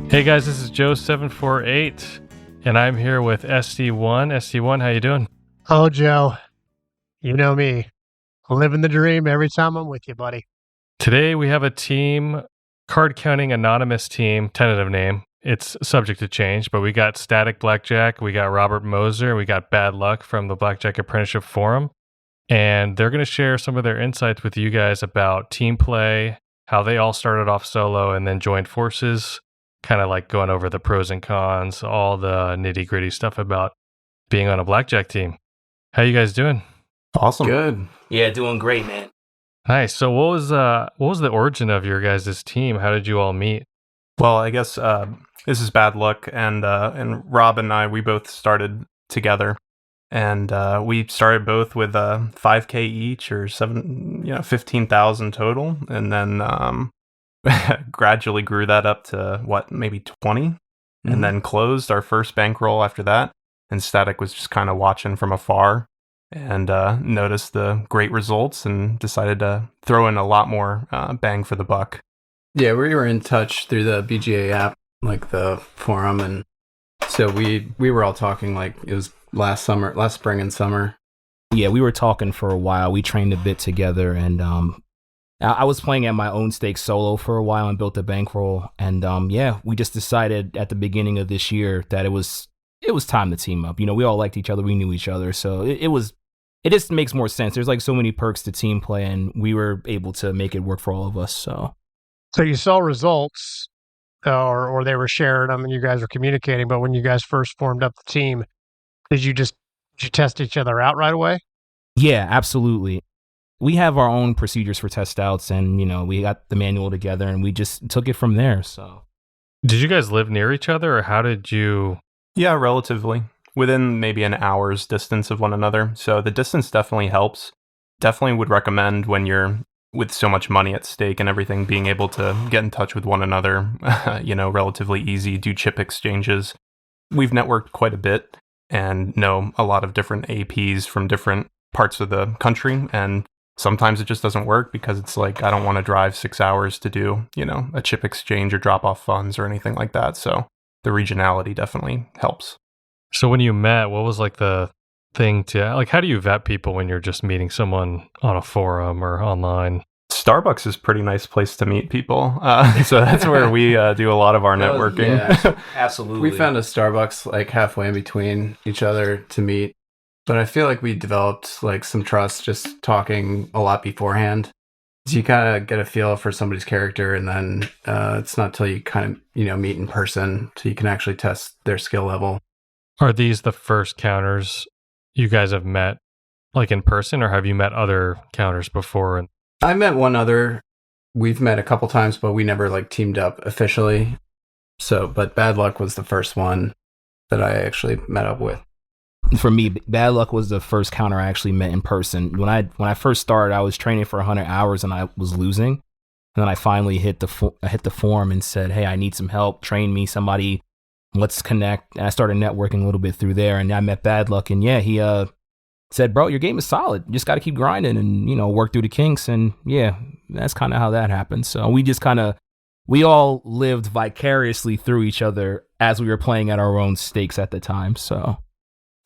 Hey guys, this is Joe748, and I'm here with SD1. SD1, how you doing? Oh, Joe, you know me. Living the dream every time I'm with you, buddy. Today we have a team, card counting anonymous team, tentative name. It's subject to change, but we got StaticBlackjack, we got RobertMoser, we got Badluck from the Blackjack Apprenticeship Forum, and they're going to share some of their insights with you guys about team play, how they all started off solo and then joined forces, kind of like going over the pros and cons, all the nitty gritty stuff about being on a blackjack team. How you guys doing? Awesome. Good. Yeah, doing great, man. Nice. So what was the origin of your guys' team? How did you all meet? Well, I guess this is Badluck, and Rob and I, we both started together, and we started both with $5K each, or 15,000 total, and then gradually grew that up to maybe 20, and then closed our first bankroll after that. And Static was just kind of watching from afar and noticed the great results and decided to throw in a lot more bang for the buck. Yeah, we were in touch through the BJA app, like the forum, and so we were all talking like it was last spring and summer. Yeah, we were talking for a while. We trained a bit together, and I was playing at my own stake solo for a while and built a bankroll. And we just decided at the beginning of this year that it was time to team up. You know, we all liked each other, we knew each other, so it just makes more sense. There's like so many perks to team play, and we were able to make it work for all of us. So you saw results, or they were shared. I mean, you guys were communicating, but when you guys first formed up the team, did you test each other out right away? Yeah, absolutely. We have our own procedures for test outs, and we got the manual together, and we just took it from there. So, did you guys live near each other, or how did you? Yeah, relatively within maybe an hour's distance of one another. So the distance definitely helps. Definitely would recommend when you're with so much money at stake and everything, being able to get in touch with one another, relatively easy, do chip exchanges. We've networked quite a bit and know a lot of different APs from different parts of the country. And sometimes it just doesn't work because it's like, I don't want to drive 6 hours to do, a chip exchange or drop off funds or anything like that. So the regionality definitely helps. So when you met, what was like the thing how do you vet people when you're just meeting someone on a forum or online? Starbucks is a pretty nice place to meet people. So that's where we do a lot of our networking. Yeah, absolutely. We found a Starbucks like halfway in between each other to meet. But I feel like we developed like some trust just talking a lot beforehand. So you kind of get a feel for somebody's character, and then it's not till you kind of, meet in person so you can actually test their skill level. Are these the first counters you guys have met like in person, or have you met other counters before? I met one other. We've met a couple times, but we never like teamed up officially. So, but Badluck was the first one that I actually met up with. For me, Badluck was the first counter I actually met in person. When I first started, I was training for 100 hours and I was losing. And then I finally hit the forum and said, "Hey, I need some help. Train me, somebody. Let's connect." And I started networking a little bit through there. And I met Badluck, and yeah, he said, "Bro, your game is solid. You just got to keep grinding and work through the kinks." And yeah, that's kind of how that happened. So we all lived vicariously through each other as we were playing at our own stakes at the time. So.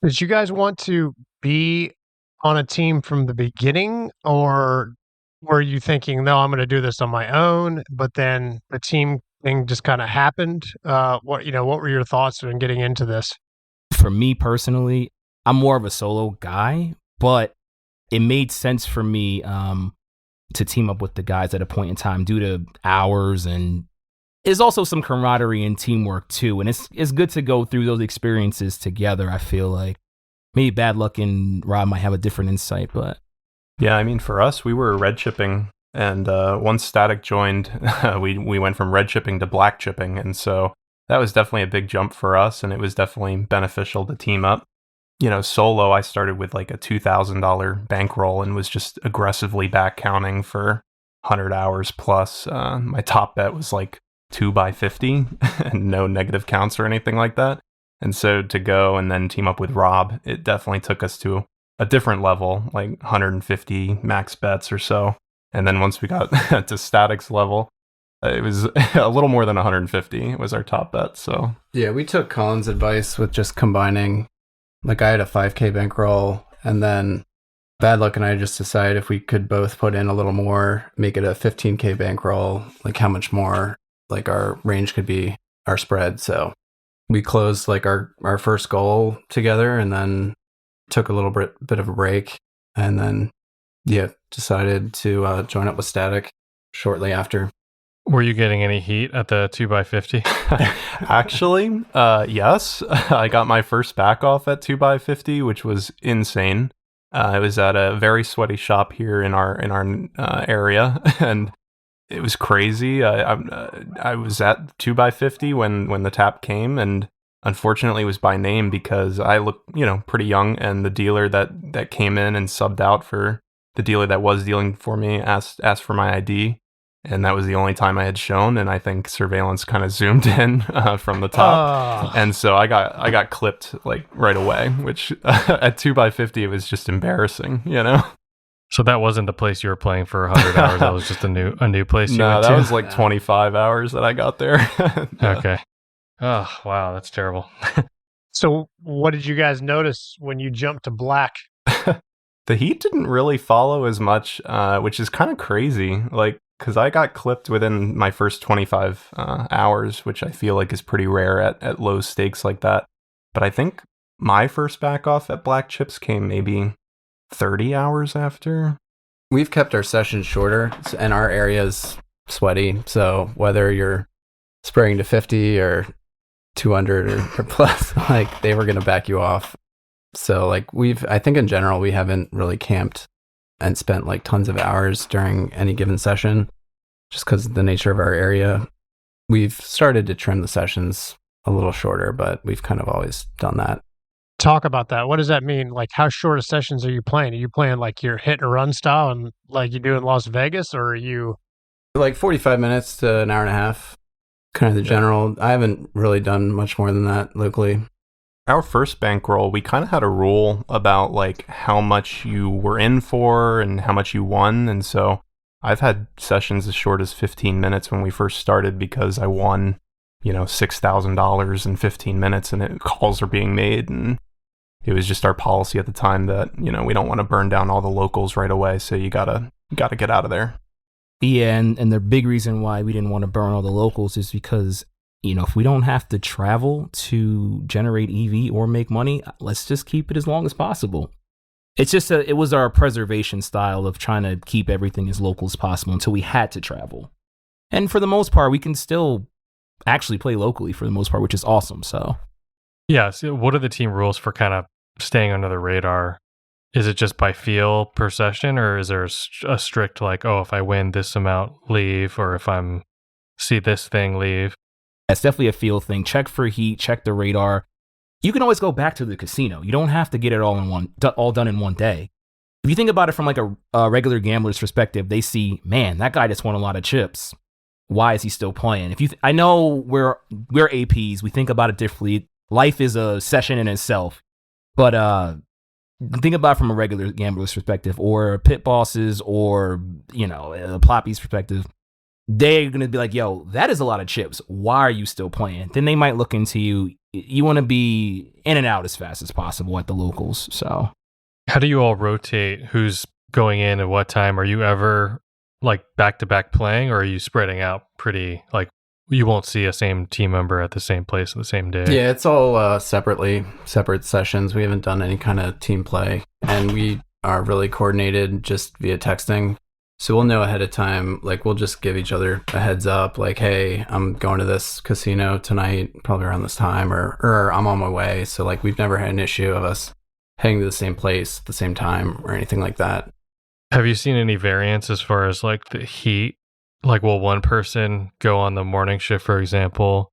Did you guys want to be on a team from the beginning, or were you thinking, no, I'm going to do this on my own, but then the team thing just kind of happened? What were your thoughts in getting into this? For me personally, I'm more of a solo guy, but it made sense for me to team up with the guys at a point in time due to hours, and there's also some camaraderie and teamwork too. And it's good to go through those experiences together. I feel like maybe Badluck and Rob might have a different insight, but yeah, I mean, for us, we were red chipping, and once Static joined, we went from red chipping to black chipping, and so that was definitely a big jump for us, and it was definitely beneficial to team up. Solo, I started with like a $2,000 bankroll and was just aggressively back counting for 100 hours plus. My top bet was like 2x50 and no negative counts or anything like that. And so to go and then team up with Rob, it definitely took us to a different level, like 150 max bets or so. And then once we got to Static's level, it was a little more than 150 was our top bet. So yeah, we took Colin's advice with just combining. Like I had a 5K bankroll, and then Badluck and I just decided if we could both put in a little more, make it a 15K bankroll, like how much more like our range could be, our spread. So we closed like our first goal together, and then took a little bit of a break, and then decided to join up with Static shortly after. Were you getting any heat at the 2x50? Actually, yes. I got my first back off at 2x50, which was insane. I was at a very sweaty shop here in our area, and it was crazy. I was at 2x50 when the tap came, and unfortunately it was by name because I look pretty young, and the dealer that came in and subbed out for the dealer that was dealing for me asked for my ID. And that was the only time I had shown, and I think surveillance kind of zoomed in from the top, and so I got clipped like right away. Which at 2x50, it was just embarrassing, So that wasn't the place you were playing for 100 hours. That was just a new place you went to. No, that was like 25 hours that I got there. Okay. Oh wow, that's terrible. So what did you guys notice when you jumped to black? The heat didn't really follow as much, which is kind of crazy. Like, because I got clipped within my first 25 hours, which I feel like is pretty rare at low stakes like that. But I think my first back off at Black Chips came maybe 30 hours after. We've kept our sessions shorter, and our area's sweaty. So whether you're spraying to 50 or 200 or plus, like they were going to back you off. So like I think in general, we haven't really camped and spent like tons of hours during any given session, just because of the nature of our area. We've started to trim the sessions a little shorter, but we've kind of always done that. Talk about that. What does that mean? Like, how short of sessions are you playing? Are you playing like your hit and run style and like you do in Las Vegas, or are you like 45 minutes to an hour and a half? Kind of the general. I haven't really done much more than that locally. Our first bankroll, we kind of had a rule about like how much you were in for and how much you won. And so I've had sessions as short as 15 minutes when we first started because I won, $6,000 in 15 minutes, and calls are being made. And it was just our policy at the time that, we don't want to burn down all the locals right away. So you gotta get out of there. Yeah, and the big reason why we didn't want to burn all the locals is because if we don't have to travel to generate EV or make money, let's just keep it as long as possible. It's just it was our preservation style of trying to keep everything as local as possible until we had to travel. And for the most part, we can still actually play locally for the most part, which is awesome. So, yeah. So what are the team rules for kind of staying under the radar? Is it just by feel per session, or is there a strict like, oh, if I win this amount, leave, or if I'm see this thing, leave? That's definitely a feel thing. Check for heat, check the radar. You can always go back to the casino. You don't have to get it all done in one day. If you think about it from like a regular gambler's perspective, they see, man, that guy just won a lot of chips. Why is he still playing? I know we're APs. We think about it differently. Life is a session in itself. But think about it from a regular gambler's perspective, or pit bosses, or a ploppy's perspective. They're going to be like, yo, that is a lot of chips. Why are you still playing? Then they might look into you. You want to be in and out as fast as possible at the locals. So how do you all rotate who's going in at what time? Are you ever like back-to-back playing, or are you spreading out pretty, like you won't see a same team member at the same place on the same day? Yeah, it's all separate sessions. We haven't done any kind of team play, and we are really coordinated just via texting. So we'll know ahead of time, like we'll just give each other a heads up, like, hey, I'm going to this casino tonight, probably around this time, or I'm on my way. So like we've never had an issue of us heading to the same place at the same time or anything like that. Have you seen any variance as far as like the heat? Like, will one person go on the morning shift, for example,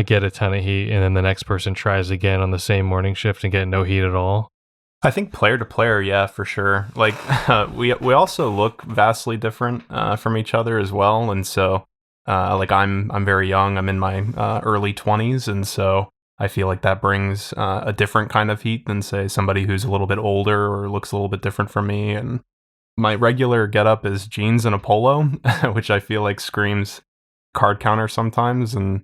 get a ton of heat, and then the next person tries again on the same morning shift and get no heat at all? I think player to player, yeah, for sure. Like we also look vastly different from each other as well, and so like I'm very young. I'm in my early 20s, and so I feel like that brings a different kind of heat than, say, somebody who's a little bit older or looks a little bit different from me. And my regular getup is jeans and a polo, which I feel like screams card counter sometimes. And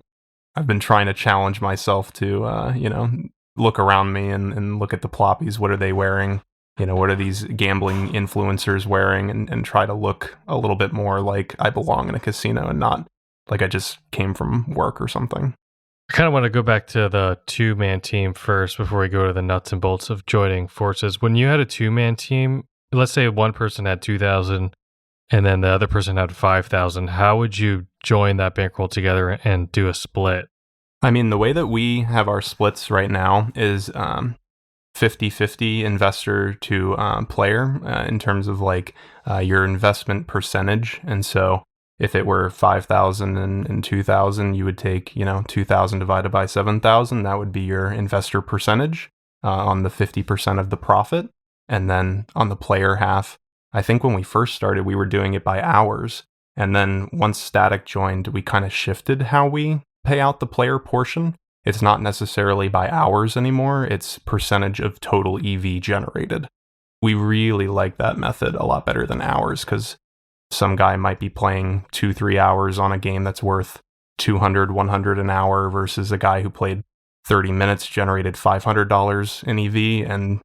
I've been trying to challenge myself to, look around me and look at the ploppies. What are they wearing? What are these gambling influencers wearing? And try to look a little bit more like I belong in a casino and not like I just came from work or something. I kind of want to go back to the two-man team first before we go to the nuts and bolts of joining forces. When you had a two-man team, let's say one person had 2,000 and then the other person had 5,000, how would you join that bankroll together and do a split? I mean, the way that we have our splits right now is 50-50 investor to player in terms of like your investment percentage. And so if it were 5,000 and 2,000, you would take, 2,000 divided by 7,000. That would be your investor percentage on the 50% of the profit. And then on the player half, I think when we first started, we were doing it by hours. And then once Static joined, we kind of shifted how we pay out the player portion. It's not necessarily by hours anymore. It's percentage of total EV generated. We really like that method a lot better than hours because some guy might be playing 2-3 hours on a game that's worth 200, 100 an hour versus a guy who played 30 minutes, generated $500 in EV. And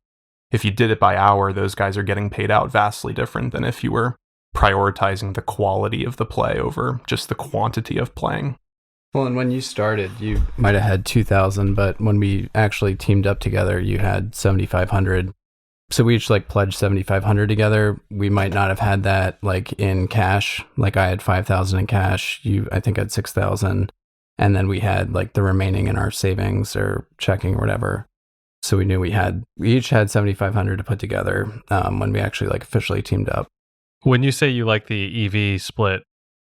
if you did it by hour, those guys are getting paid out vastly different than if you were prioritizing the quality of the play over just the quantity of playing. Well, and when you started, you might have had 2,000, but when we actually teamed up together, you had 7,500. So we each pledged 7,500 together. We might not have had that in cash. I had 5,000 in cash. You, I think, had 6,000, and then we had the remaining in our savings or checking or whatever. So we knew we each had 7,500 to put together when we actually officially teamed up. When you say you like the EV split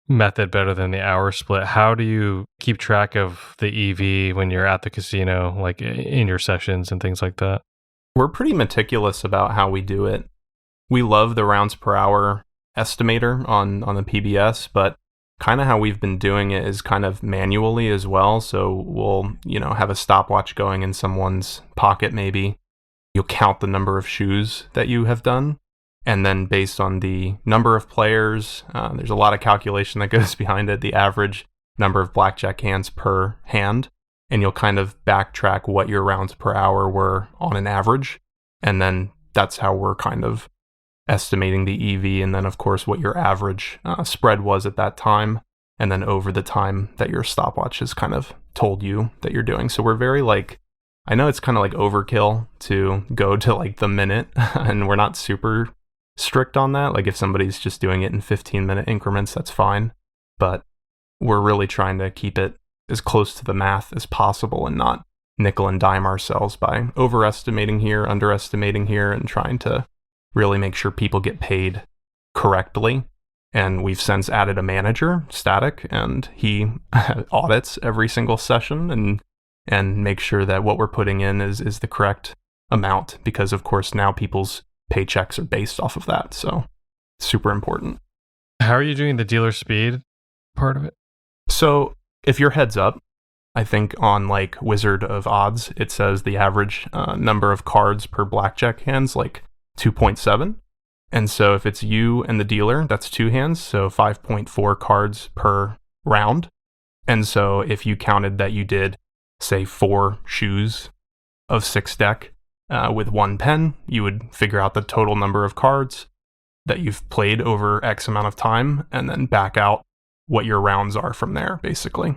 method better than the hour split, how do you keep track of the EV when you're at the casino, in your sessions and things like that? We're pretty meticulous about how we do it. We love the rounds per hour estimator on the PBS, but kind of how we've been doing it is kind of manually as well. So we'll, have a stopwatch going in someone's pocket maybe. You'll count the number of shoes that you have done. And then based on the number of players, there's a lot of calculation that goes behind it, the average number of blackjack hands per hand. And you'll kind of backtrack what your rounds per hour were on an average. And then that's how we're kind of estimating the EV. And then, of course, what your average spread was at that time. And then over the time that your stopwatch has kind of told you that you're doing. So we're very I know it's kind of overkill to go to the minute. And we're not super strict on that. If somebody's just doing it in 15-minute increments, that's fine. But we're really trying to keep it as close to the math as possible and not nickel and dime ourselves by overestimating here, underestimating here, and trying to really make sure people get paid correctly. And we've since added a manager, Static, and he audits every single session and make sure that what we're putting in is the correct amount, because of course now people's paychecks are based off of that. So super important. How are you doing the dealer speed part of it? So if you're heads up, I think on Wizard of Odds, it says the average number of cards per blackjack hands 2.7. And so if it's you and the dealer, that's 2 hands, so 5.4 cards per round. And so if you counted that you did, say, 4 shoes of 6 deck with 1 pen, you would figure out the total number of cards that you've played over X amount of time and then back out what your rounds are from there, basically.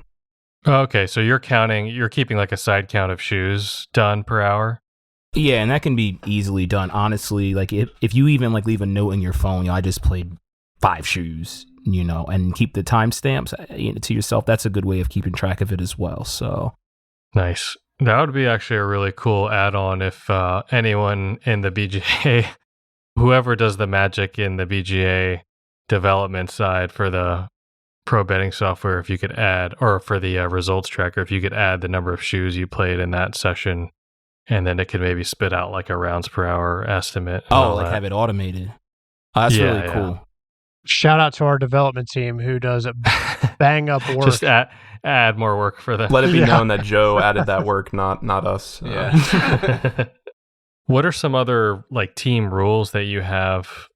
Okay, so you're keeping a side count of shoes done per hour? Yeah, and that can be easily done. Honestly, if you even leave a note in your phone, I just played 5 shoes, and keep the timestamps to yourself. That's a good way of keeping track of it as well. So nice. That would be actually a really cool add-on if anyone in the BJA, whoever does the magic in the BJA development side for the pro betting software, if you could add, or for the results tracker, if you could add the number of shoes you played in that session, and then it could maybe spit out a rounds per hour estimate. have it automated. Oh, that's really cool. Shout out to our development team who does a bang up work. Just add more work for them. Let it be Yeah. known that Joe added that work, not us. Yeah. What are some other like team rules that you have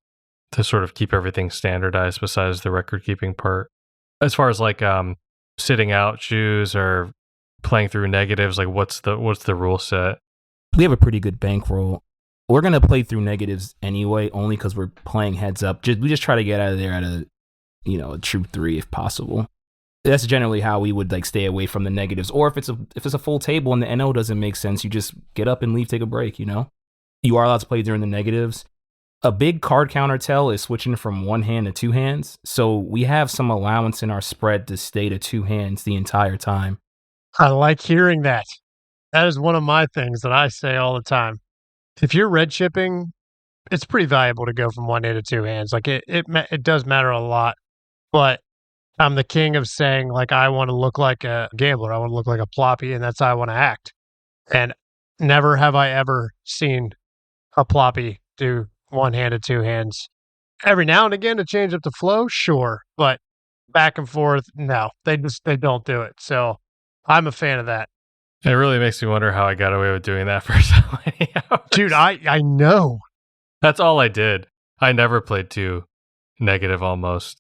to sort of keep everything standardized besides the record keeping part? As far as like sitting out shoes or playing through negatives, like what's the rule set? We have a pretty good bankroll. We're gonna play through negatives anyway, only because we're playing heads up. We just try to get out of there at a true 3 if possible. That's generally how we would like stay away from the negatives. Or if it's a full table and the NO doesn't make sense, you just get up and leave, take a break. You are allowed to play during the negatives. A big card counter tell is switching from 1 hand to 2 hands. So we have some allowance in our spread to stay to 2 hands the entire time. I like hearing that. That is one of my things that I say all the time. If you're red chipping, it's pretty valuable to go from 1 hand to 2 hands. Like it does matter a lot. But I'm the king of saying, like, I want to look like a gambler. I want to look like a ploppy, and that's how I want to act. And never have I ever seen a ploppy do 1 hand to 2 hands. Every now and again to change up the flow, sure. But back and forth, no. They don't do it. So I'm a fan of that. It really makes me wonder how I got away with doing that for so many hours. Dude, I know. That's all I did. I never played 2 negative almost.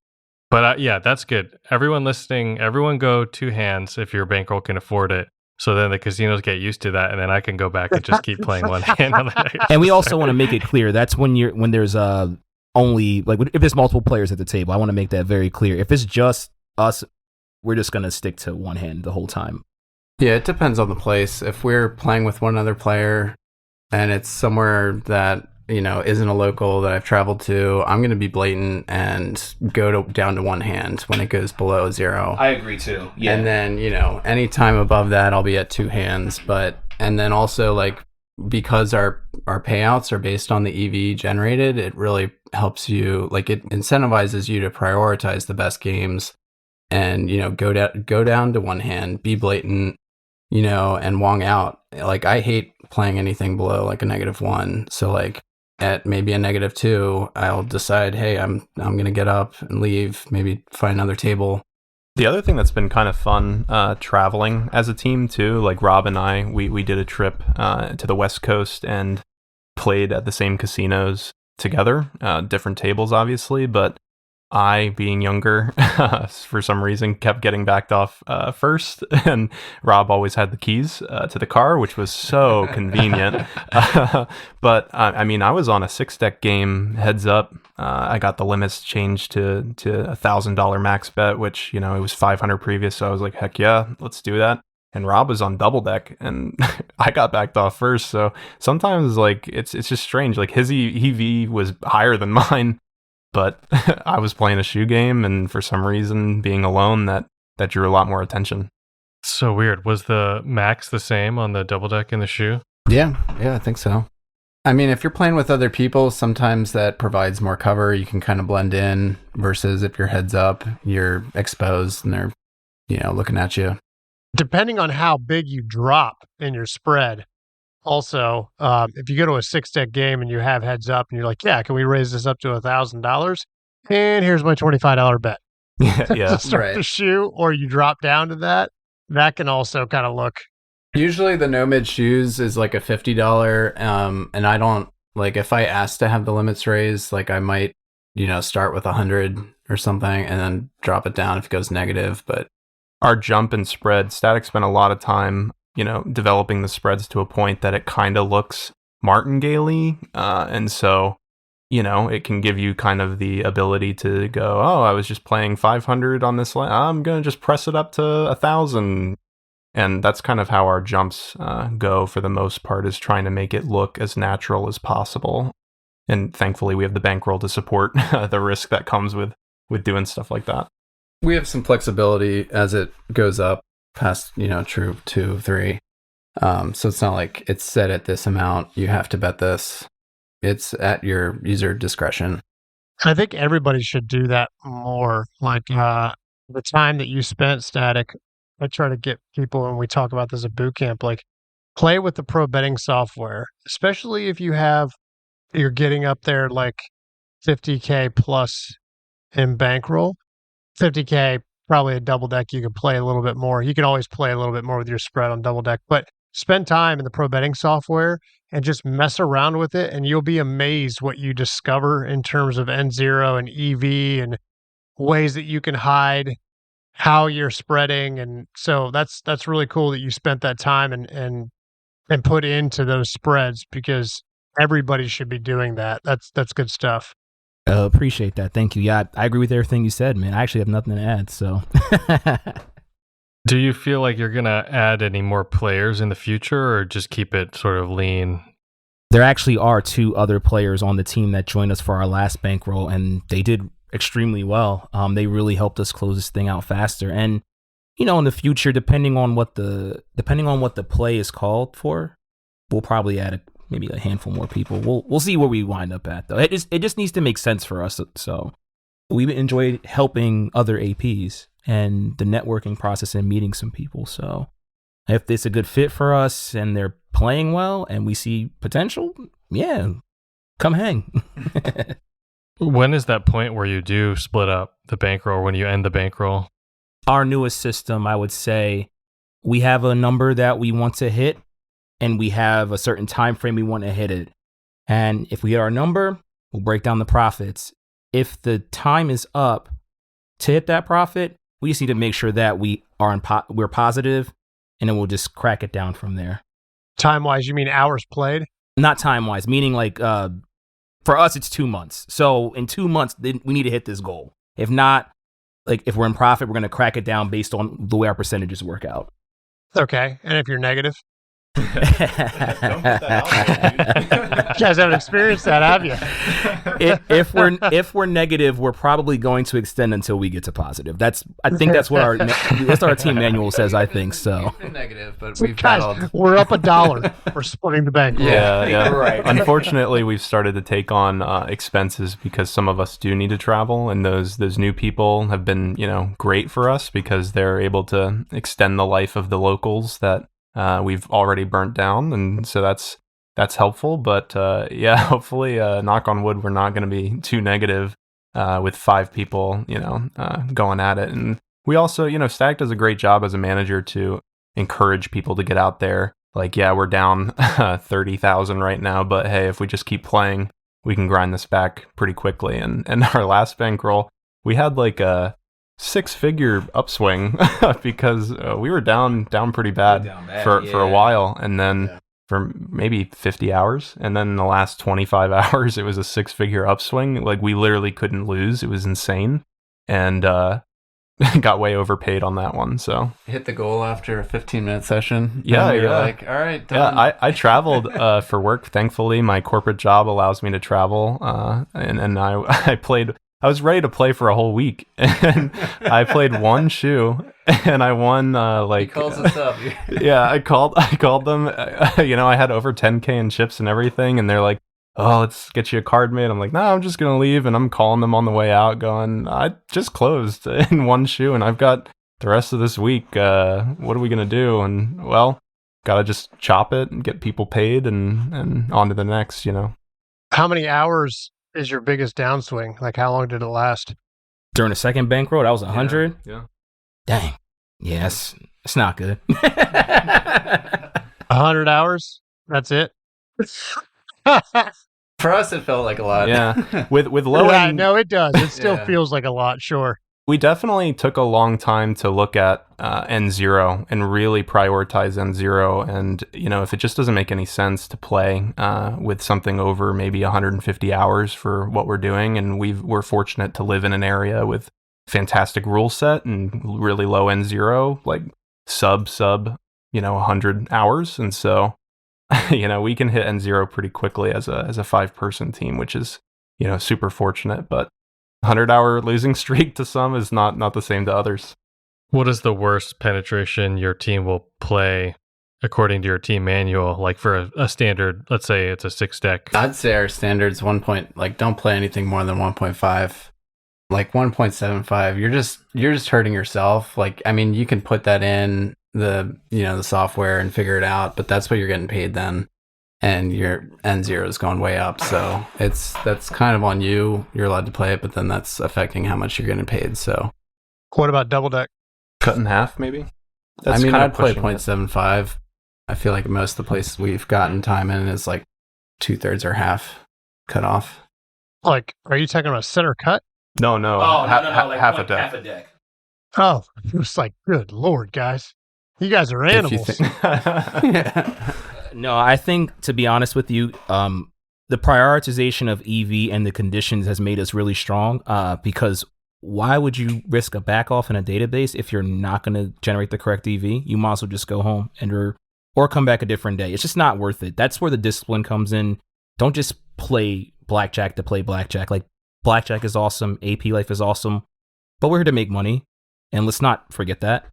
But yeah, that's good. Everyone listening, everyone go 2 hands if your bankroll can afford it. So then the casinos get used to that, and then I can go back and just keep playing 1 hand on the negative. And we also want to make it clear that's when there's only like if there's multiple players at the table. I want to make that very clear. If it's just us, we're just gonna stick to 1 hand the whole time. Yeah, it depends on the place. If we're playing with one other player and it's somewhere that, isn't a local that I've traveled to, I'm going to be blatant and go down to 1 hand when it goes below 0. I agree too. Yeah. And then, any time above that, I'll be at 2 hands. And then also, like, because our payouts are based on the EV generated, it really helps you, like, it incentivizes you to prioritize the best games and, go down to 1 hand, be blatant, and wong out. Like, I hate playing anything below like a -1. So like at maybe a -2, I'll decide, hey, I'm going to get up and leave, maybe find another table. The other thing that's been kind of fun, traveling as a team too, like Rob and I, we did a trip to the West Coast and played at the same casinos together, different tables obviously, but I, being younger, for some reason, kept getting backed off first, and Rob always had the keys to the car, which was so convenient. But I mean, I was on a 6-deck game, heads up. I got the limits changed to $1,000 max bet, which, it was 500 previous, so I was like, heck yeah, let's do that. And Rob was on double deck, and I got backed off first. So sometimes, like, it's just strange. Like his EV was higher than mine. But I was playing a shoe game, and for some reason, being alone, that drew a lot more attention. So weird. Was the max the same on the double deck and the shoe? Yeah, I think so. I mean, if you're playing with other people, sometimes that provides more cover. You can kind of blend in, versus if you're heads up, you're exposed, and they're, looking at you. Depending on how big you drop in your spread. Also, if you go to a 6-deck game and you have heads up and you're like, yeah, can we raise this up to $1,000? And here's my $25 bet. Yeah, To start right. the shoe, or you drop down to that. That can also kind of look. Usually the no mid shoes is like a $50. And I don't, like, if I ask to have the limits raised, like I might, start with 100 or something and then drop it down if it goes negative. But our jump and spread, Static spent a lot of time, developing the spreads to a point that it kind of looks martingale-y. And so, it can give you kind of the ability to go, oh, I was just playing 500 on this line. I'm going to just press it up to 1,000. And that's kind of how our jumps go for the most part, is trying to make it look as natural as possible. And thankfully, we have the bankroll to support the risk that comes with doing stuff like that. we have some flexibility as it goes up past, true 2, 3. So it's not like it's set at this amount. You have to bet this. It's at your user discretion. I think everybody should do that more. Like the time that you spent Static, I try to get people, when we talk about this at boot camp, like play with the pro betting software, especially if you're getting up there like 50K plus in bankroll. 50K, probably a double deck. You can play a little bit more. You can always play a little bit more with your spread on double deck, but spend time in the pro betting software and just mess around with it. And you'll be amazed what you discover in terms of N0 and EV and ways that you can hide how you're spreading. And so that's really cool that you spent that time and put into those spreads, because everybody should be doing that. That's good stuff. Appreciate that. Thank you. Yeah, I agree with everything you said, man. I actually have nothing to add. So, Do you feel like you're going to add any more players in the future, or just keep it sort of lean? there actually are 2 other players on the team that joined us for our last bankroll, and they did extremely well. They really helped us close this thing out faster. And you know, in the future, depending on what the play is called for, we'll probably add maybe a handful more people. We'll see where we wind up at, though. It just needs to make sense for us. So we enjoy helping other APs and the networking process and meeting some people. So if it's a good fit for us and they're playing well and we see potential, yeah, come hang. When is that point where you do split up the bankroll, when you end the bankroll? Our newest system, I would say, we have a number that we want to hit, and we have a certain time frame we want to hit it. And if we hit our number, we'll break down the profits. If the time is up to hit that profit, we just need to make sure that we're positive, and then we'll just crack it down from there. Time-wise, you mean hours played? Not time-wise, meaning like for us, it's 2 months. So in 2 months, we need to hit this goal. If not, like if we're in profit, we're going to crack it down based on the way our percentages work out. Okay. And if you're negative? Don't put that out there, dude. You guys haven't experienced that, have you? If we're negative, we're probably going to extend until we get to positive. I think that's what our team manual says. I think so. We've been negative, but we've Guys, battled. we're up $1. We're splitting the bank. Yeah. Right. Unfortunately, we've started to take on expenses because some of us do need to travel, and those new people have been, great for us because they're able to extend the life of the locals that we've already burnt down, and so that's helpful. But hopefully, knock on wood, we're not going to be too negative with 5 people, going at it. And we also, Static does a great job as a manager to encourage people to get out there. Like, yeah, we're down 30,000 right now, but hey, if we just keep playing, we can grind this back pretty quickly. And our last bankroll, we had like a 6-figure upswing because we were down pretty bad, for a while, and then for maybe 50 hours, and then in the last 25 hours it was a 6-figure upswing. Like, we literally couldn't lose. It was insane, and got way overpaid on that one. So Hit the goal after a 15-minute session. Yeah, and you're yeah. like, all right, done. yeah, I traveled for work. Thankfully, my corporate job allows me to travel, and I played. I was ready to play for a whole week, and I played one shoe, and I won He calls us up. yeah, I called them. I had over 10K in chips and everything, and they're like, "Oh, let's get you a card made." I'm like, "No, I'm just gonna leave," and I'm calling them on the way out, going, "I just closed in one shoe, and I've got the rest of this week. What are we gonna do?" And well, gotta just chop it and get people paid, and on to the next. How many hours is your biggest downswing? Like, how long did it last? During the second bankroll, that was 100. Yeah. Dang. Yes, it's not good. 100 hours? That's it? For us, it felt like a lot. Yeah. With low Yeah, end, no, it does. It still Yeah. feels like a lot, sure. we definitely took a long time to look at N0 and really prioritize N0. And, if it just doesn't make any sense to play with something over maybe 150 hours for what we're doing, and we're fortunate to live in an area with fantastic rule set and really low N0, like sub 100 hours. And so, we can hit N0 pretty quickly as a 5-person team, which is, super fortunate. But 100-hour losing streak to some is not the same to others. What is the worst penetration your team will play according to your team manual? Like for a standard, let's say it's a 6-deck. I'd say our standards don't play anything more than 1.5. Like 1.75, you're just hurting yourself. Like, I mean, you can put that in the software and figure it out, but that's what you're getting paid then. and your N0 is going way up. So that's kind of on you. You're allowed to play it, but then that's affecting how much you're getting paid. So What about double deck? Cut in half, maybe? I mean, kind of I'd play pushing it. 0.75. I feel like most of the places we've gotten time in is like 2/3 or half cut off. Like, are you talking about center cut? No, half a deck. a deck. Oh, it was like, good Lord, guys. You guys are If you animals. think- yeah. No, I think, to be honest with you, the prioritization of EV and the conditions has made us really strong, because why would you risk a back off in a database if you're not going to generate the correct EV? You might as well just go home or come back a different day. It's just not worth it. That's where the discipline comes in. Don't just play blackjack to play blackjack. Like, blackjack is awesome, AP life is awesome, but we're here to make money, and let's not forget that.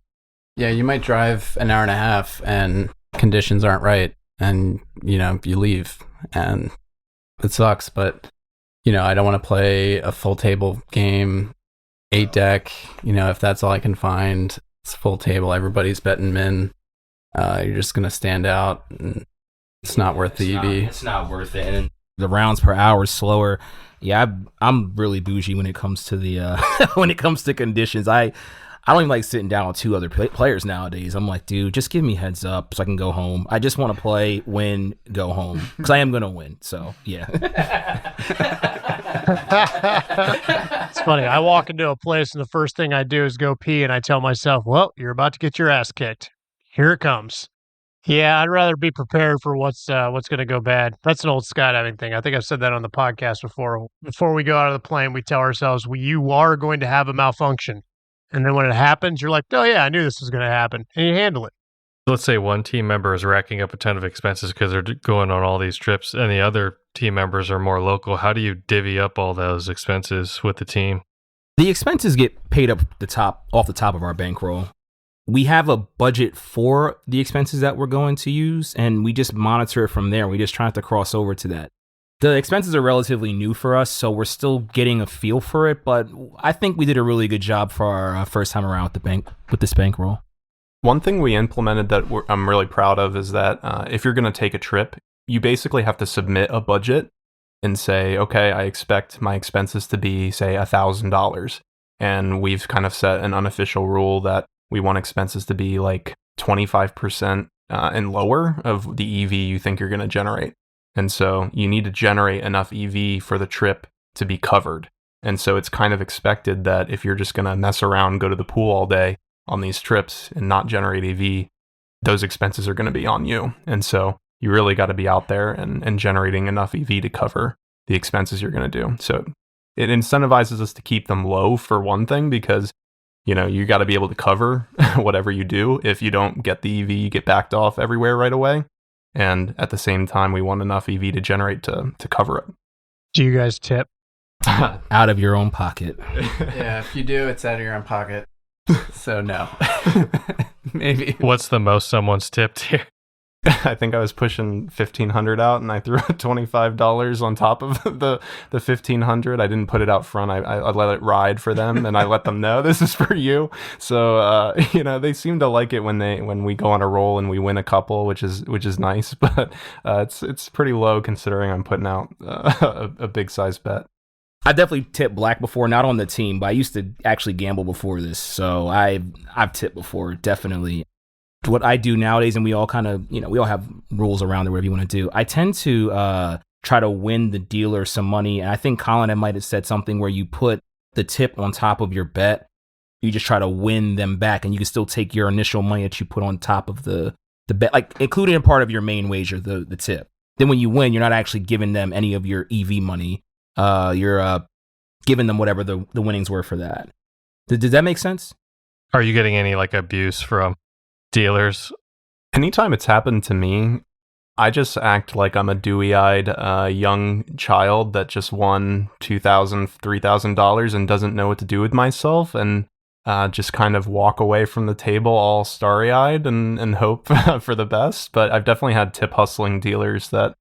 Yeah, you might drive an hour and a half and conditions aren't right, and you leave, and it sucks. But I don't want to play a full table game, 8 deck. If that's all I can find, it's full table. Everybody's betting min. You're just gonna stand out, and it's not worth the EV. It's not worth it, and the rounds per hour is slower. Yeah, I'm really bougie when it comes to the when it comes to conditions. I don't even like sitting down with 2 other players nowadays. I'm like, dude, just give me heads up so I can go home. I just want to play, win, go home, because I am gonna win. So yeah. It's funny. I walk into a place and the first thing I do is go pee, and I tell myself, well, you're about to get your ass kicked. Here it comes. Yeah, I'd rather be prepared for what's going to go bad. That's an old skydiving thing. I think I've said that on the podcast before. Before we go out of the plane, we tell ourselves, you are going to have a malfunction. And then when it happens, you're like, oh yeah, I knew this was going to happen. And you handle it. Let's say one team member is racking up a ton of expenses because they're going on all these trips, and the other team members are more local. How do you divvy up all those expenses with the team? The expenses get paid off the top of our bankroll. We have a budget for the expenses that we're going to use, and we just monitor it from there. We just try not to cross over to that. The expenses are relatively new for us, so we're still getting a feel for it, but I think we did a really good job for our first time around with this bankroll. One thing we implemented that I'm really proud of is that if you're going to take a trip, you basically have to submit a budget and say, okay, I expect my expenses to be, say, $1,000. And we've kind of set an unofficial rule that we want expenses to be like 25% and lower of the EV you think you're going to generate. And so you need to generate enough EV for the trip to be covered. And so it's kind of expected that if you're just going to mess around, go to the pool all day on these trips and not generate EV, those expenses are going to be on you. And so you really got to be out there and generating enough EV to cover the expenses you're going to do. So it incentivizes us to keep them low for one thing, because you got to be able to cover whatever you do. If you don't get the EV, you get backed off everywhere right away. And at the same time, we want enough EV to generate to cover it. Do you guys tip? Out of your own pocket. Yeah, if you do, it's out of your own pocket. So no. Maybe. What's the most someone's tipped here? I think I was pushing $1,500 out, and I threw $25 on top of the $1,500. I didn't put it out front. I let it ride for them, and I let them know this is for you. So they seem to like it when we go on a roll and we win a couple, which is nice. But it's pretty low considering I'm putting out a big size bet. I definitely tipped black before, not on the team, but I used to actually gamble before this, so I've tipped before, definitely. What I do nowadays, and we all kind of, we all have rules around it, whatever you want to do. I tend to try to win the dealer some money, and I think Colin might have said something where you put the tip on top of your bet. You just try to win them back, and you can still take your initial money that you put on top of the bet, like including a part of your main wager, the tip. Then when you win, you're not actually giving them any of your EV money. You're giving them whatever the winnings were for that. Did that make sense? Are you getting any abuse from dealers? Anytime it's happened to me, I just act like I'm a dewy-eyed young child that just won $2,000, $3,000 and doesn't know what to do with myself, and just kind of walk away from the table all starry-eyed and hope for the best. But I've definitely had tip hustling dealers that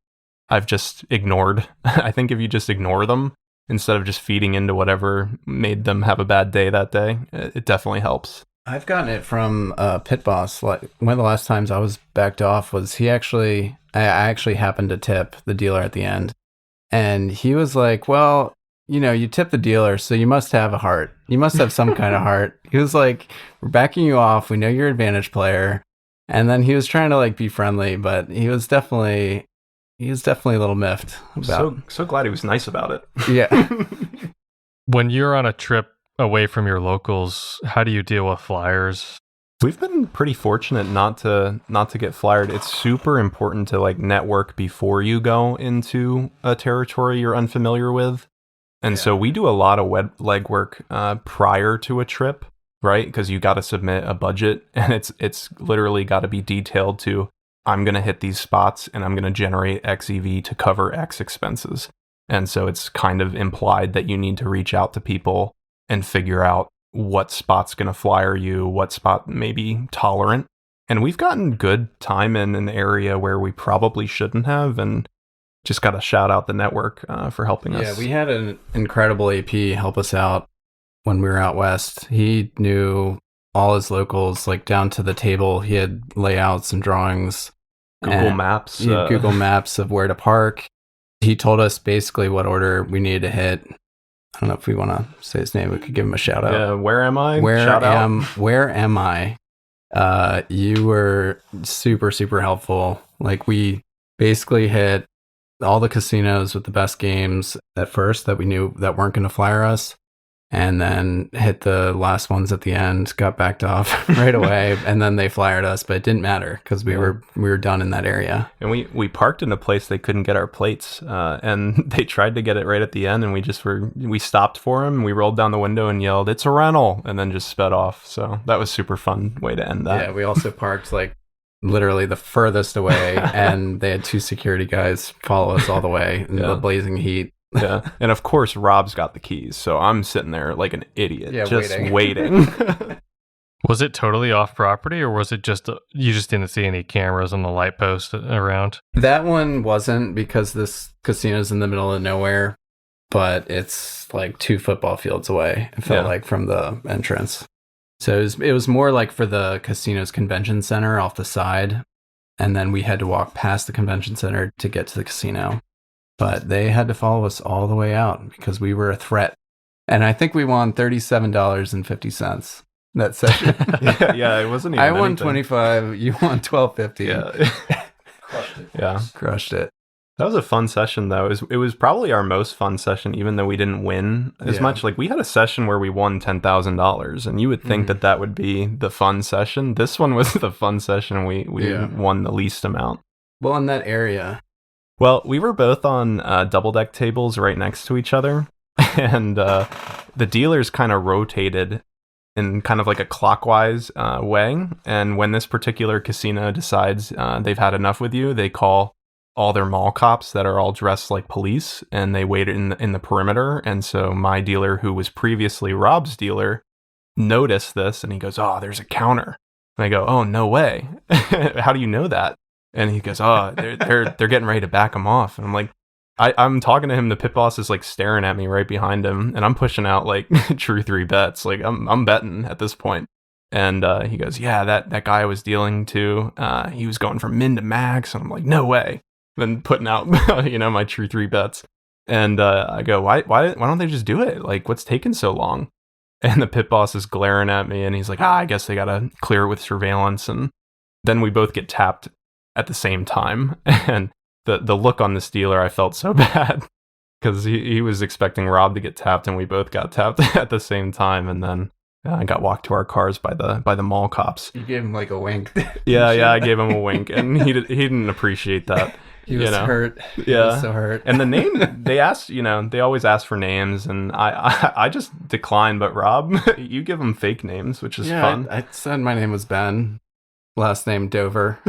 I've just ignored. I think if you just ignore them instead of just feeding into whatever made them have a bad day that day, it definitely helps. I've gotten it from Pit Boss. Like one of the last times I was backed off was I actually happened to tip the dealer at the end, and he was like, "Well, you tip the dealer, so you must have a heart. You must have some kind of heart." He was like, "We're backing you off. We know you're an advantage player," and then he was trying to like be friendly, but he was definitely a little miffed about. So glad he was nice about it. Yeah. When you're on a trip away from your locals, how do you deal with flyers? We've been pretty fortunate not to get flyered. It's super important to like network before you go into a territory you're unfamiliar with. And so we do a lot of legwork prior to a trip, right? Because you got to submit a budget, and it's literally got to be detailed to, I'm going to hit these spots and I'm going to generate X EV to cover X expenses. And so it's kind of implied that you need to reach out to people and figure out what spot's going to flyer you, what spot may be tolerant. And we've gotten good time in an area where we probably shouldn't have, and just got to shout out the network for helping us. Yeah, we had an incredible AP help us out when we were out west. He knew all his locals, like down to the table. He had layouts and drawings. Google Maps. Google Maps of where to park. He told us basically what order we needed to hit. I don't know if we want to say his name. We could give him a shout out. Yeah, where am I? Where am I? You were super, super helpful. Like we basically hit all the casinos with the best games at first that we knew that weren't going to flyer us, and then hit the last ones at the end, got backed off right away, and then they flyered us, but it didn't matter because we were done in that area. And we parked in a place they couldn't get our plates, and they tried to get it right at the end, and we stopped for them, and we rolled down the window and yelled, "It's a rental," and then just sped off. So that was super fun way to end that. Yeah, we also parked like literally the furthest away, and they had 2 security guys follow us all the way in the blazing heat. Yeah, and of course Rob's got the keys, so I'm sitting there like an idiot, just waiting. Was it totally off property, or was it just you just didn't see any cameras on the light post around? That one wasn't, because this casino's in the middle of nowhere, but it's like 2 football fields away. It felt like from the entrance. So it was more like for the casino's convention center off the side, and then we had to walk past the convention center to get to the casino. But they had to follow us all the way out because we were a threat. And I think we won $37.50 that session. yeah, it wasn't even I won anything. $25, you won $12.50. Yeah. Crushed it. Yeah. Crushed it. That was a fun session, though. It was probably our most fun session, even though we didn't win as much. Like, we had a session where we won $10,000, and you would think that would be the fun session. This one was the fun session. We won the least amount. Well, in that area. Well, we were both on double deck tables right next to each other, and the dealers kind of rotated in kind of like a clockwise way. And when this particular casino decides they've had enough with you, they call all their mall cops that are all dressed like police, and they wait in the perimeter. And so my dealer, who was previously Rob's dealer, noticed this, and he goes, "Oh, there's a counter." And I go, "Oh, no way. How do you know that?" And he goes, "Oh, they're getting ready to back him off." And I'm like, I'm talking to him. The pit boss is like staring at me right behind him, and I'm pushing out like true 3 bets. Like I'm betting at this point. And he goes, "Yeah, that guy I was dealing to, he was going from min to max." And I'm like, "No way." Then putting out my true 3 bets. And I go, why don't they just do it? Like, what's taking so long? And the pit boss is glaring at me, and he's like, I guess they gotta clear it with surveillance. And then we both get tapped at the same time. And the look on this dealer, I felt so bad, because he was expecting Rob to get tapped, and we both got tapped at the same time. And then I got walked to our cars by the mall cops. You gave him like a wink. Yeah, I gave him a wink, and he didn't appreciate that. He was hurt. Yeah, he was so hurt. And the name, they asked, they always ask for names, and I just declined. But Rob, you give them fake names, which is fun. I said my name was Ben, last name Dover.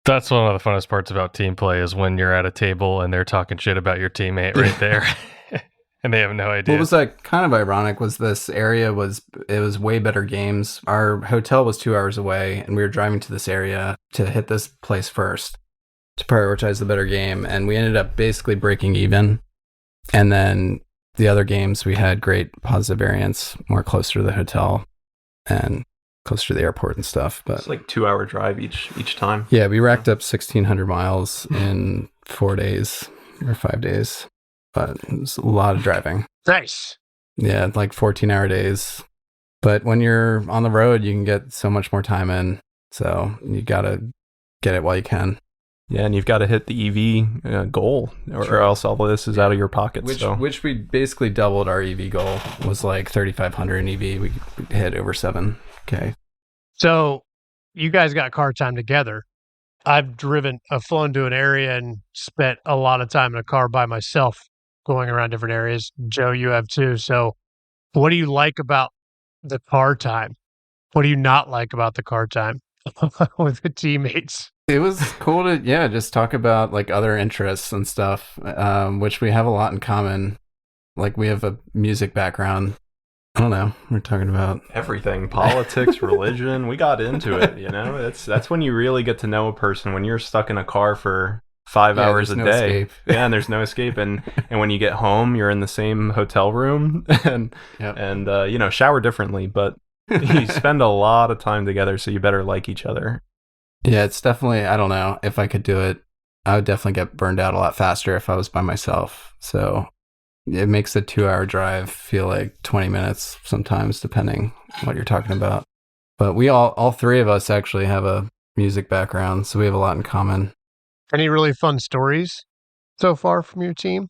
That's one of the funnest parts about team play, is when you're at a table and they're talking shit about your teammate right there. And they have no idea. What was like kind of ironic was this area was way better games. Our hotel was 2 hours away, and we were driving to this area to hit this place first to prioritize the better game, and we ended up basically breaking even. And then the other games we had great positive variance, more closer to the hotel. and closer to the airport and stuff. But it's like 2-hour drive each time. Yeah, we racked up 1,600 miles in 4 days or 5 days, but it was a lot of driving. Nice. Yeah, like 14-hour days. But when you're on the road, you can get so much more time in. So you got to get it while you can. Yeah, and you've got to hit the EV goal, or else all of this is out of your pocket. Which we basically doubled our EV goal. Was like 3,500 in EV. We hit over 7K. So you guys got car time together. I've flown to an area and spent a lot of time in a car by myself going around different areas. Joe, you have too. So what do you like about the car time? What do you not like about the car time with the teammates? It was cool to, just talk about like other interests and stuff, which we have a lot in common. Like we have a music background. I don't know. We're talking about everything, politics, religion. We got into it, you know. That's when you really get to know a person. When you're stuck in a car for 5 hours a day, and there's no escape. And when you get home, you're in the same hotel room and shower differently, but you spend a lot of time together. So you better like each other. Yeah, it's definitely. I don't know if I could do it. I would definitely get burned out a lot faster if I was by myself. So. It makes a 2-hour drive feel like 20 minutes sometimes, depending what you're talking about. But we all three of us actually have a music background, so we have a lot in common. Any really fun stories so far from your team?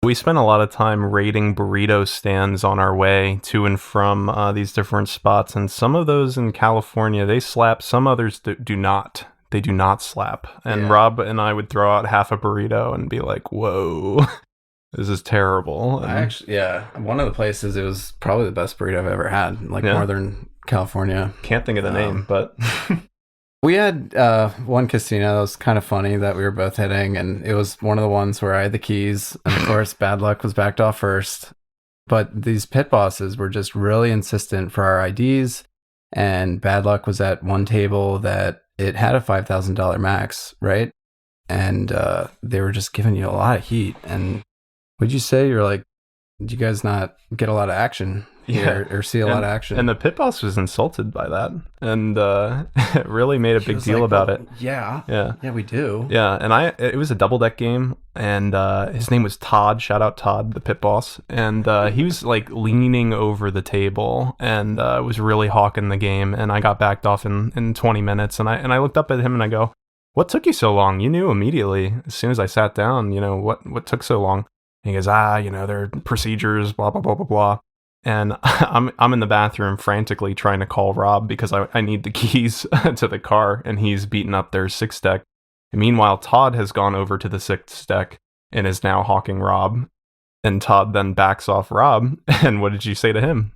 We spent a lot of time raiding burrito stands on our way to and from these different spots, and some of those in California, they slap, some others do not. They do not slap. And Rob and I would throw out half a burrito and be like, whoa. This is terrible. One of the places, it was probably the best burrito I've ever had, like Northern California. Can't think of the name, but... We had one casino that was kind of funny that we were both hitting, and it was one of the ones where I had the keys, and of course, Badluck was backed off first. But these pit bosses were just really insistent for our IDs, and Badluck was at one table that it had a $5,000 max, right? And they were just giving you a lot of heat, and... Would you say you're like, did you guys not get a lot of action here or see a lot of action? And the pit boss was insulted by that and really made a big deal about it. Yeah, we do. Yeah, and it was a double deck game, and his name was Todd. Shout out Todd, the pit boss. And he was like leaning over the table and was really hawking the game. And I got backed off in 20 minutes, and I looked up at him and I go, "What took you so long? You knew immediately as soon as I sat down. You know what took so long?" And he goes, there are procedures, blah, blah, blah, blah, blah. And I'm in the bathroom frantically trying to call Rob because I need the keys to the car, and he's beating up their 6-deck. And meanwhile, Todd has gone over to the 6-deck and is now hawking Rob. And Todd then backs off Rob. And what did you say to him?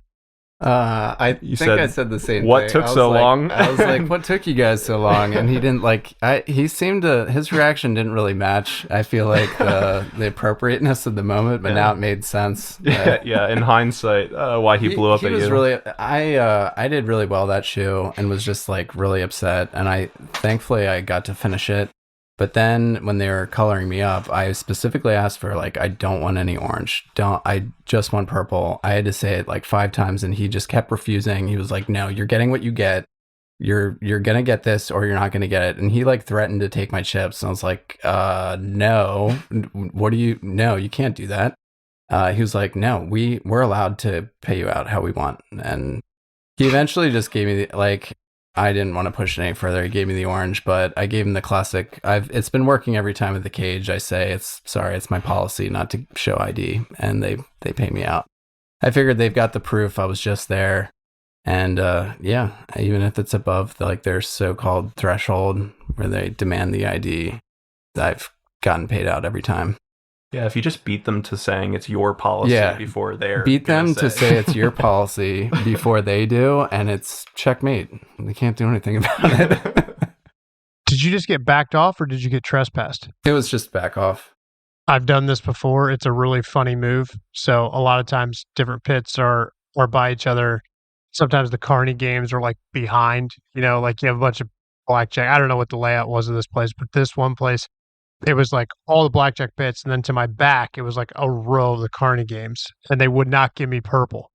I said the same thing. What took so long? I was like, what took you guys so long? And he didn't his reaction didn't really match, I feel like, the appropriateness of the moment, but now it made sense. Yeah, in hindsight, why he blew up at you. I did really well that shoe and was just like really upset. And thankfully I got to finish it. But then when they were coloring me up, I specifically asked for like, I don't want any orange. I just want purple. I had to say it like 5 times and he just kept refusing. He was like, no, you're getting what you get. You're going to get this or you're not going to get it. And he like threatened to take my chips. And I was like, no, no, you can't do that. He was like, no, we're allowed to pay you out how we want. And he eventually just gave me I didn't want to push it any further. He gave me the orange, but I gave him the classic. It's been working every time at the cage. I say, it's my policy not to show ID, and they pay me out. I figured they've got the proof. I was just there. And even if it's above their so-called threshold where they demand the ID, I've gotten paid out every time. Yeah, if you just beat them to saying it's your policy before they're beat them to say it's your policy before they do, and it's checkmate. They can't do anything about it. Did you just get backed off or did you get trespassed? It was just back off. I've done this before. It's a really funny move. So a lot of times different pits are by each other. Sometimes the carny games are like behind, like you have a bunch of blackjack. I don't know what the layout was of this place, but this one place, it was like all the blackjack pits, and then to my back, it was like a row of the carny games, and they would not give me purple.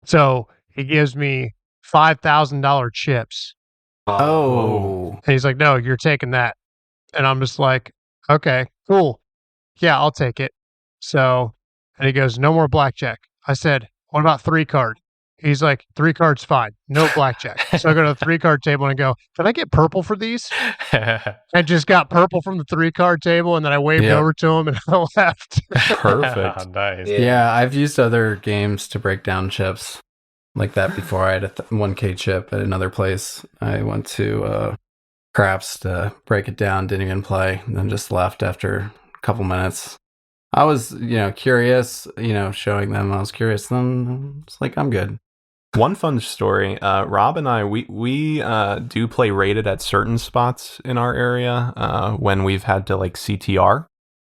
So he gives me $5,000 chips. Oh. And he's like, no, you're taking that. And I'm just like, okay, cool. Yeah, I'll take it. So, and he goes, no more blackjack. I said, what about 3-card? He's like, 3-card's fine. No blackjack. So I go to the 3-card table and I go, can I get purple for these? I just got purple from the 3-card table, and then I waved over to him and I left. Perfect. Nice. Yeah, I've used other games to break down chips like that before. I had a 1K chip at another place. I went to Craps to break it down, didn't even play, and then just left after a couple minutes. I was, curious, showing them. I was curious. Then it's like, I'm good. One fun story, Rob and I, we do play rated at certain spots in our area when we've had to like CTR.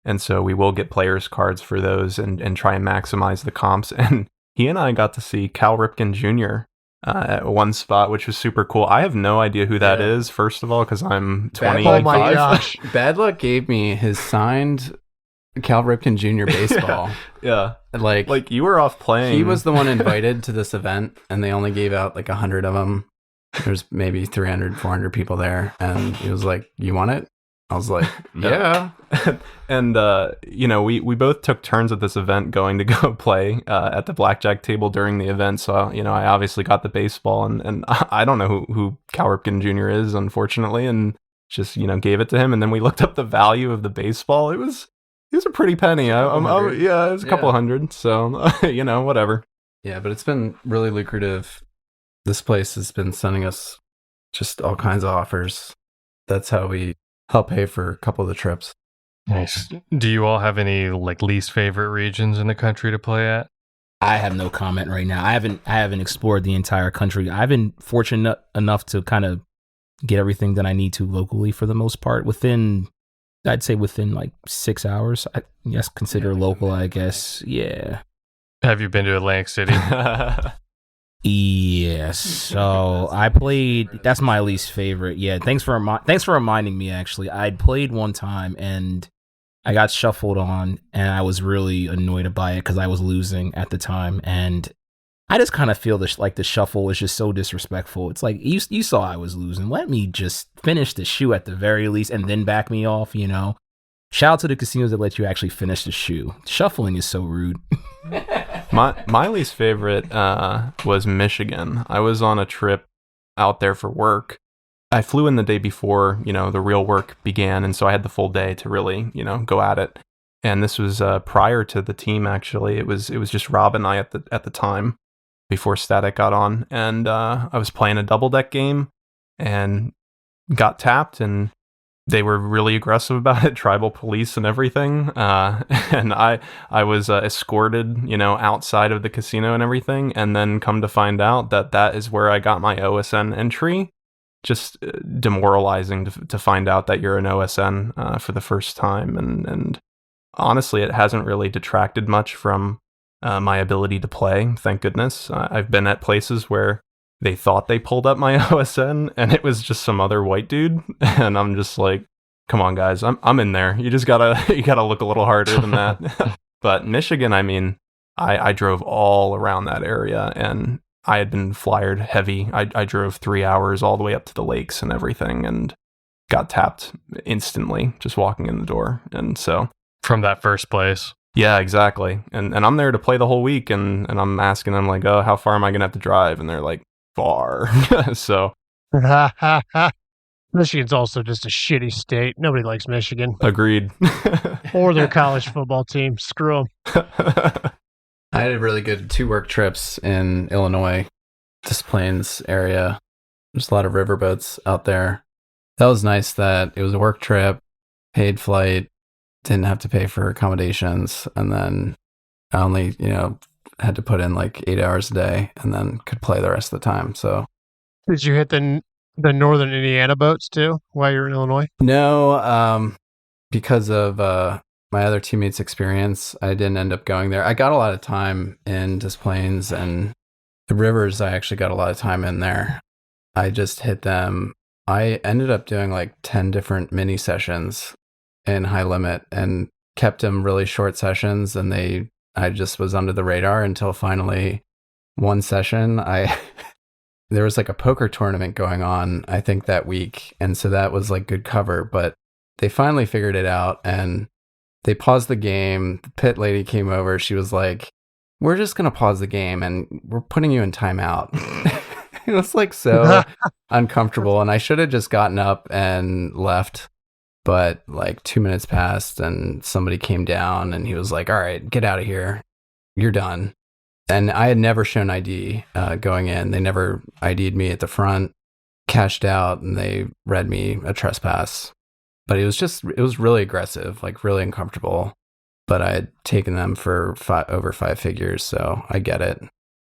And so we will get players cards for those and try and maximize the comps. And he and I got to see Cal Ripken Jr. At one spot, which was super cool. I have no idea who that is, first of all, because I'm 25. Oh my gosh. Badluck gave me his signed Cal Ripken Jr. baseball. Yeah. Like you were off playing. He was the one invited to this event, and they only gave out like 100 of them. There's maybe 300, 400 people there. And he was like, you want it? I was like, yeah. And, we both took turns at this event going to go play at the blackjack table during the event. So, I obviously got the baseball, and I don't know who Cal Ripken Jr. is, unfortunately, and just, gave it to him. And then we looked up the value of the baseball. It was a pretty penny. It was a couple hundred. So, whatever. Yeah, but it's been really lucrative. This place has been sending us just all kinds of offers. That's how we help pay for a couple of the trips. Nice. Do you all have any like least favorite regions in the country to play at? I have no comment right now. I haven't explored the entire country. I've been fortunate enough to kind of get everything that I need to locally for the most part. I'd say within like 6 hours. I guess consider local, I guess. Yeah. Have you been to Atlantic City? Yes. So I played. That's my least favorite. Yeah. Thanks for reminding me. Actually, I'd played one time and I got shuffled on, and I was really annoyed by it because I was losing at the time, and I just kind of feel like the shuffle is just so disrespectful. It's like you saw I was losing. Let me just finish the shoe at the very least, and then back me off. Shout out to the casinos that let you actually finish the shoe. Shuffling is so rude. My least favorite was Michigan. I was on a trip out there for work. I flew in the day before, the real work began, and so I had the full day to really, go at it. And this was prior to the team. Actually, it was just Rob and I at the time before Static got on, and I was playing a double deck game and got tapped, and they were really aggressive about it, tribal police and everything. And I was escorted, outside of the casino and everything. And then come to find out that is where I got my OSN entry. Just demoralizing to find out that you're an OSN for the first time. And honestly, it hasn't really detracted much from my ability to play. Thank goodness. I've been at places where they thought they pulled up my OSN, and it was just some other white dude. And I'm just like, come on, guys, I'm in there. You just gotta look a little harder than that. But Michigan, I drove all around that area, and I had been flyered heavy. I drove 3 hours all the way up to the lakes and everything, and got tapped instantly just walking in the door. And so from that first place. Yeah, exactly. And I'm there to play the whole week, and I'm asking them like, oh, how far am I gonna have to drive? And they're like, far. So Michigan's also just a shitty state. Nobody likes Michigan. Agreed. Or their college football team. Screw them. I had a really good 2 work trips in Illinois, Des Plaines area. There's a lot of riverboats out there. That was nice that it was a work trip, paid flight, didn't have to pay for accommodations, and then I only, had to put in like 8 hours a day and then could play the rest of the time. So did you hit the northern Indiana boats too while you're in Illinois? No, because of my other teammates' experience, I didn't end up going there. I got a lot of time in Des Plaines, and the rivers, I actually got a lot of time in there. I just hit them. I ended up doing like 10 different mini sessions in high limit and kept them really short sessions, and I just was under the radar until finally one session, it there was like a poker tournament going on, I think that week. And so that was like good cover, but they finally figured it out and they paused the game. The pit lady came over. She was like, we're just going to pause the game and we're putting you in timeout. It was like so uncomfortable. And I should have just gotten up and left. But like 2 minutes passed and somebody came down and he was like, all right, get out of here. You're done. And I had never shown ID going in. They never ID'd me at the front, cashed out, and they read me a trespass. But it was really aggressive, like really uncomfortable. But I had taken them for over 5 figures, so I get it.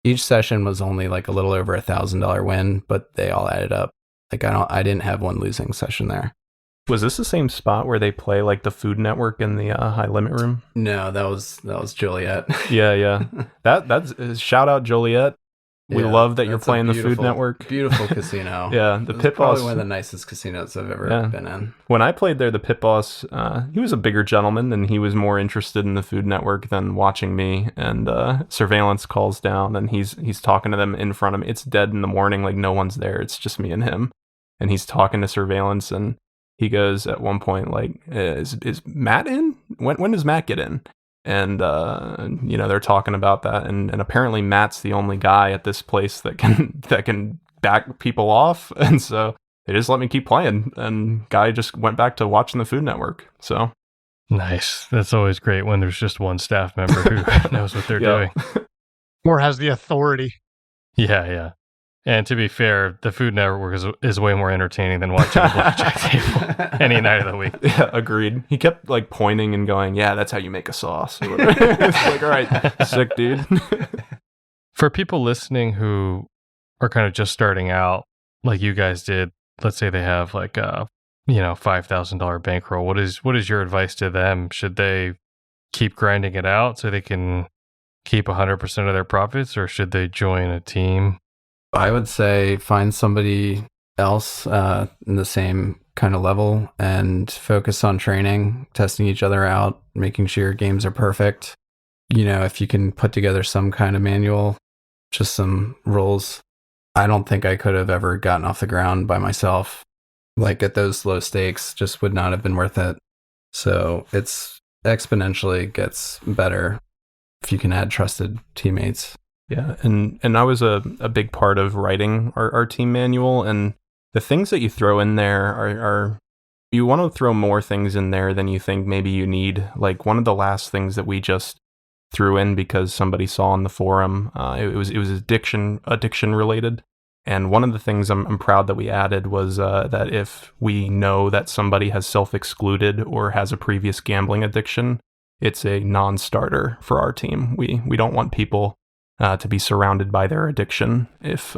Each session was only like a little over $1,000 win, but they all added up. Like I didn't have one losing session there. Was this the same spot where they play like the Food Network in the high limit room? No, that was Joliet. Yeah. That's shout out Joliet. We love that you're playing the Food Network. Beautiful casino. Yeah, the pit boss. Probably one of the nicest casinos I've ever been in. When I played there, the pit boss, he was a bigger gentleman and he was more interested in the Food Network than watching me. And surveillance calls down and he's talking to them in front of me. It's dead in the morning, like no one's there. It's just me and him. And he's talking to surveillance and he goes at one point like, is Matt in? When does Matt get in? And they're talking about that, and apparently Matt's the only guy at this place that can back people off, and so they just let me keep playing. And guy just went back to watching the Food Network. So nice. That's always great when there's just one staff member who knows what they're doing, or has the authority. Yeah. And to be fair, the Food Network is way more entertaining than watching a blackjack table any night of the week. Yeah, agreed. He kept like pointing and going, "Yeah, that's how you make a sauce." It's like, all right, sick dude. For people listening who are kind of just starting out, like you guys did, let's say they have like a $5,000 bankroll. What is your advice to them? Should they keep grinding it out so they can keep 100% of their profits, or should they join a team? I would say find somebody else in the same kind of level and focus on training, testing each other out, making sure your games are perfect. If you can put together some kind of manual, just some rules. I don't think I could have ever gotten off the ground by myself. Like at those low stakes, just would not have been worth it. So it's exponentially gets better if you can add trusted teammates. Yeah, and I was a big part of writing our team manual, and the things that you throw in there are you want to throw more things in there than you think maybe you need. Like one of the last things that we just threw in because somebody saw on the forum, it was addiction related, and one of the things I'm proud that we added was that if we know that somebody has self-excluded or has a previous gambling addiction, it's a non-starter for our team. We don't want people to be surrounded by their addiction if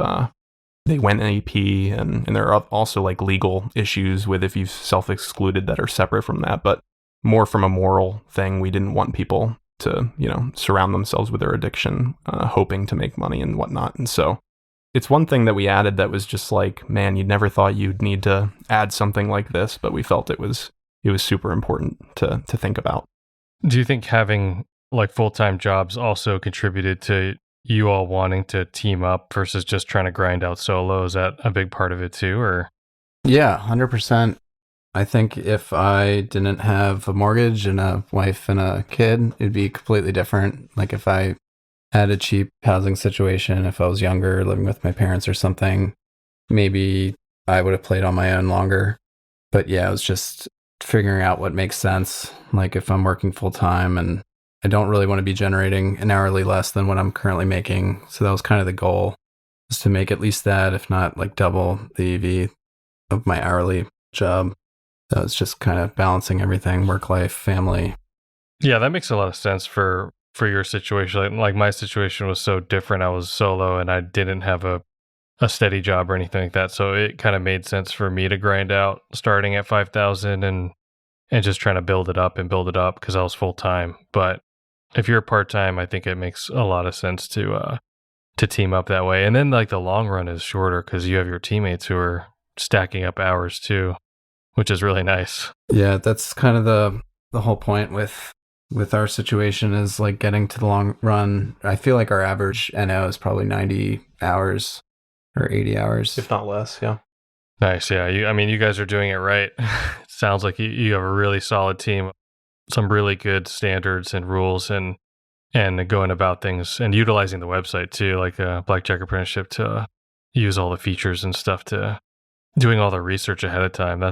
they went AP, and there are also like legal issues with if you've self-excluded that are separate from that, but more from a moral thing. We didn't want people to, surround themselves with their addiction, hoping to make money and whatnot. And so it's one thing that we added that was just like, man, you never thought you'd need to add something like this, but we felt it was super important to think about. Do you think having like full-time jobs also contributed to you all wanting to team up versus just trying to grind out solo? Is that a big part of it too, or? Yeah, 100%. I think if I didn't have a mortgage and a wife and a kid, it'd be completely different. Like if I had a cheap housing situation, if I was younger, living with my parents or something, maybe I would have played on my own longer. But yeah, it was just figuring out what makes sense. Like if I'm working full time and I don't really want to be generating an hourly less than what I'm currently making. So that was kind of the goal, is to make at least that, if not like double the EV of my hourly job. That was just kind of balancing everything, work life, family. Yeah, that makes a lot of sense for your situation. Like my situation was so different. I was solo and I didn't have a steady job or anything like that. So it kind of made sense for me to grind out starting at 5,000 and just trying to build it up because I was full time. But if you're part-time, I think it makes a lot of sense to team up that way. And then like the long run is shorter because you have your teammates who are stacking up hours too, which is really nice. Yeah, that's kind of the whole point with our situation is like getting to the long run. I feel like our average NO is probably 90 hours or 80 hours. if not less. Yeah. Nice. Yeah. You guys are doing it right. It sounds like you have a really solid team, some really good standards and rules, and going about things and utilizing the website too, like Blackjack Apprenticeship, to use all the features and stuff, to doing all the research ahead of time.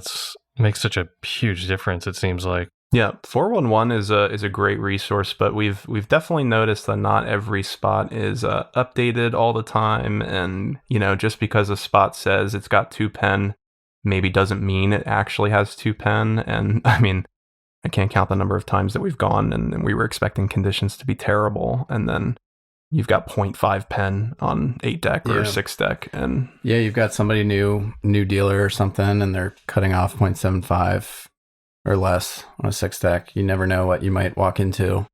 Makes such a huge difference, it seems like. Yeah, 411 is a great resource, but we've definitely noticed that not every spot is updated all the time, and just because a spot says it's got 2 pen, maybe doesn't mean it actually has 2 pen. And I mean, I can't count the number of times that we've gone and we were expecting conditions to be terrible, and then you've got 0.5 pen on 8 deck or 6 deck, and you've got somebody new dealer or something, and they're cutting off 0.75 or less on a 6 deck. You never know what you might walk into.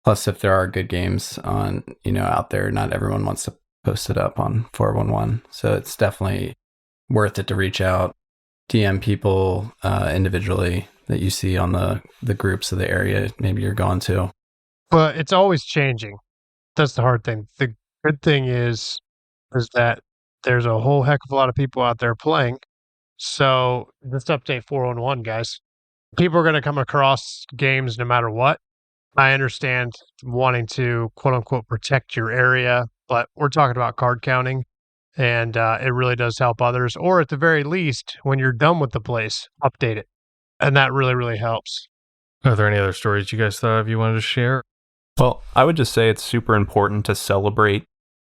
Plus, if there are good games on out there, not everyone wants to post it up on 411. So it's definitely worth it to reach out, DM people individually that you see on the groups of the area maybe you're going to. But it's always changing. That's the hard thing. The good thing is that there's a whole heck of a lot of people out there playing. So just update 411, guys. People are going to come across games no matter what. I understand wanting to, quote unquote, protect your area, but we're talking about card counting, and it really does help others. Or at the very least, when you're done with the place, update it. And that really, really helps. Are there any other stories you guys thought of you wanted to share? Well, I would just say it's super important to celebrate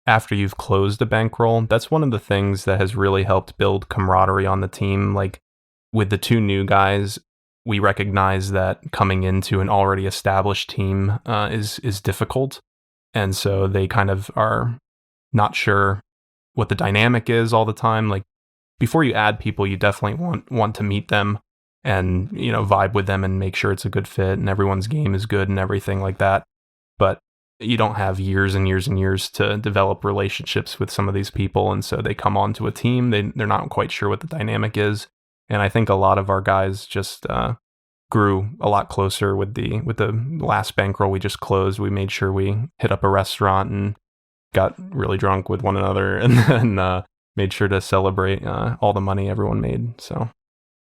after you've closed a bankroll. That's one of the things that has really helped build camaraderie on the team. Like with the 2 new guys, we recognize that coming into an already established team is difficult. And so they kind of are not sure what the dynamic is all the time. Like before you add people, you definitely want to meet them and, vibe with them and make sure it's a good fit and everyone's game is good and everything like that. But you don't have years and years and years to develop relationships with some of these people. And so they come onto a team, they're not quite sure what the dynamic is. And I think a lot of our guys just grew a lot closer with the last bankroll we just closed. We made sure we hit up a restaurant and got really drunk with one another, and then made sure to celebrate all the money everyone made. So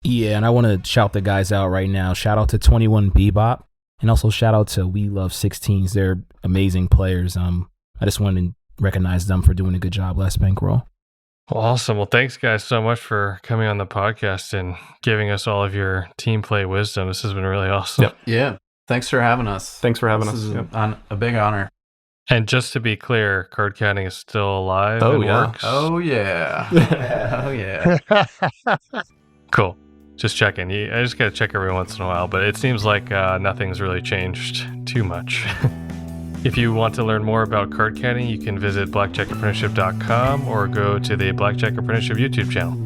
yeah, and I want to shout the guys out right now. Shout out to 21 Bebop, and also shout out to We Love 16s. They're amazing players. I just wanted to recognize them for doing a good job last bankroll. Well, awesome. Well, thanks guys so much for coming on the podcast and giving us all of your team play wisdom. This has been really awesome. Yep. Yeah. Thanks for having us. Thanks for having us. This is a big honor. And just to be clear, card counting is still alive and works? Oh, yeah. Oh, yeah. Cool. Just checking. I just got to check every once in a while, but it seems like nothing's really changed too much. If you want to learn more about card counting, you can visit blackjackapprenticeship.com or go to the Blackjack Apprenticeship YouTube channel.